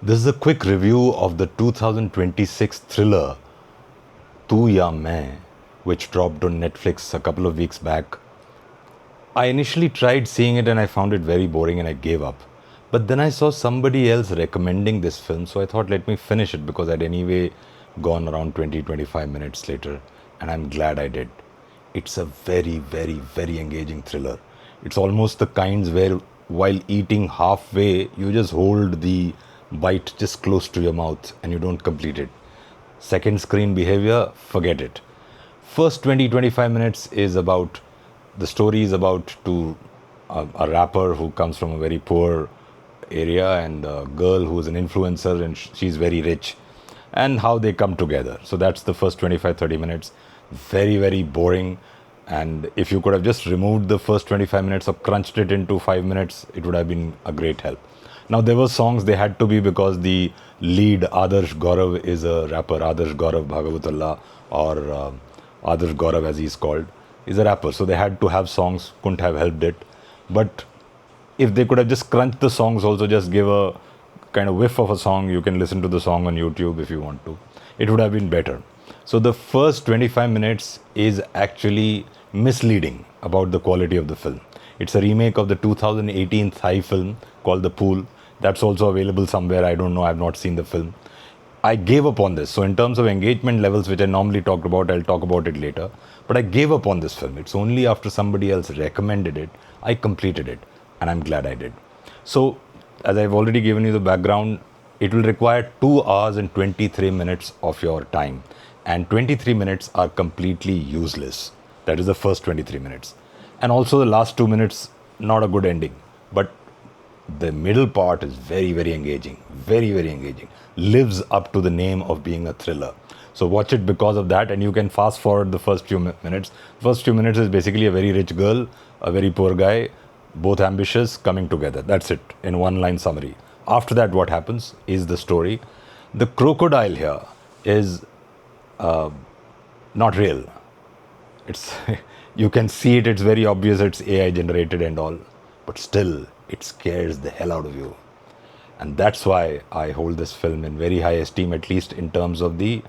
This is a quick review of the 2026 thriller Tu Yaa Main, which dropped on Netflix a couple of weeks back. I initially tried seeing it and I found it very boring and I gave up. But then I saw somebody else recommending this film, so I thought let me finish it because I'd anyway gone around 20-25 minutes later, and I'm glad I did. It's a very engaging thriller. It's almost the kinds where while eating halfway, you just hold the bite just close to your mouth and you don't complete it. Second screen behavior, forget it. First 20-25 minutes is about the story is about a rapper who comes from a very poor area and a girl who is an influencer and she's very rich, and how they come together. So that's the first 25-30 minutes. Very boring, and if you could have just removed the first 25 minutes or crunched it into 5 minutes, it would have been a great help. Now there were songs, they had to be, because the lead Adarsh Gaurav is a rapper. Adarsh Gaurav Bhagavatullah, or Adarsh Gaurav as he's called, is a rapper, so they had to have songs. Couldn't have helped it. But if they could have just crunched the songs, also just give a kind of whiff of a song, you can listen to the song on YouTube if you want to, it would have been better. So the first 25 minutes is actually misleading about the quality of the film. It's a remake of the 2018 Thai film called The Pool. That's also available somewhere, I don't know, I've not seen the film. I gave up on this. So in terms of engagement levels, which I normally talk about, I'll talk about it later. But I gave up on this film. It's only after somebody else recommended it, I completed it. And I'm glad I did. So, as I've already given you the background, it will require 2 hours and 23 minutes of your time. And 23 minutes are completely useless. That is the first 23 minutes. And also the last 2 minutes, not a good ending. But the middle part is very engaging. Very engaging. Lives up to the name of being a thriller. So watch it because of that, and you can fast forward the first few minutes. First few minutes is basically a very rich girl, a very poor guy, both ambitious, coming together. That's it, in one line summary. After that, what happens is the story. The crocodile here is not real. It's you can see it, it's very obvious, it's AI generated and all, but still it scares the hell out of you. And that's why I hold this film in very high esteem, at least in terms of the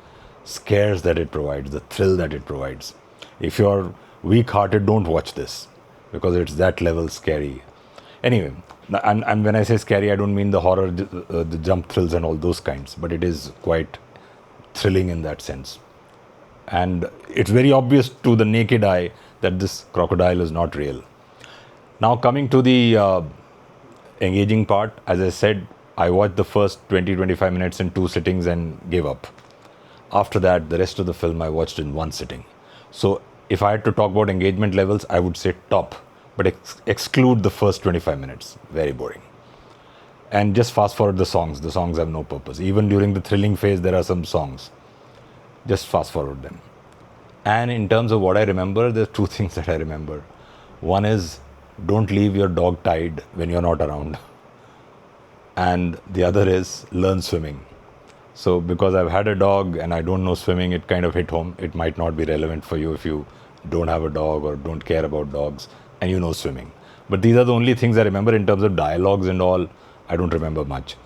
scares that it provides, the thrill that it provides. If you're weak-hearted, don't watch this, because it's that level scary. Anyway, and when I say scary, I don't mean the horror, the jump thrills and all those kinds, but it is quite thrilling in that sense. And it's very obvious to the naked eye that this crocodile is not real. Now coming to the engaging part, as I said, I watched the first 20-25 minutes in 2 sittings and gave up. After that, the rest of the film I watched in 1 sitting. So if I had to talk about engagement levels, I would say top, but exclude the first 25 minutes. Very boring. And just fast forward the songs. The songs have no purpose. Even during the thrilling phase, there are some songs. Just fast forward them. And in terms of what I remember, there's 2 things that I remember. One is, don't leave your dog tied when you're not around. And the other is, learn swimming. So because I've had a dog and I don't know swimming, it kind of hit home. It might not be relevant for you if you don't have a dog or don't care about dogs and you know swimming. But these are the only things I remember. In terms of dialogues and all, I don't remember much.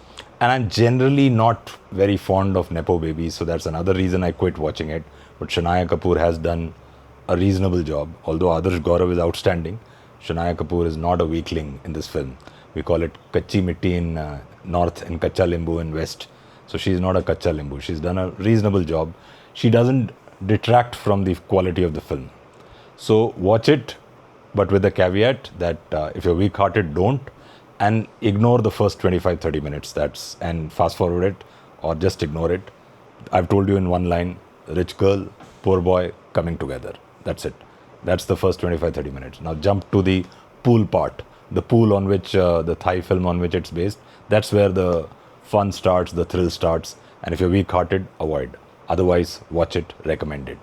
And I'm generally not very fond of Nepo babies, so that's another reason I quit watching it. But Shanaya Kapoor has done a reasonable job. Although Adarsh Gaurav is outstanding, Shanaya Kapoor is not a weakling in this film. We call it Kachi Mitti in north and Kacha Limbu in west. So she's not a Kacha Limbu. She's done a reasonable job. She doesn't detract from the quality of the film. So watch it, but with the caveat that if you're weak-hearted, don't. And ignore the first 25-30 minutes. And fast forward it or just ignore it. I've told you in one line, rich girl, poor boy coming together. That's it. That's the first 25-30 minutes. Now jump to the pool part. The pool on which, the Thai film on which it's based. That's where the fun starts, the thrill starts. And if you're weak-hearted, avoid. Otherwise, watch it, recommended.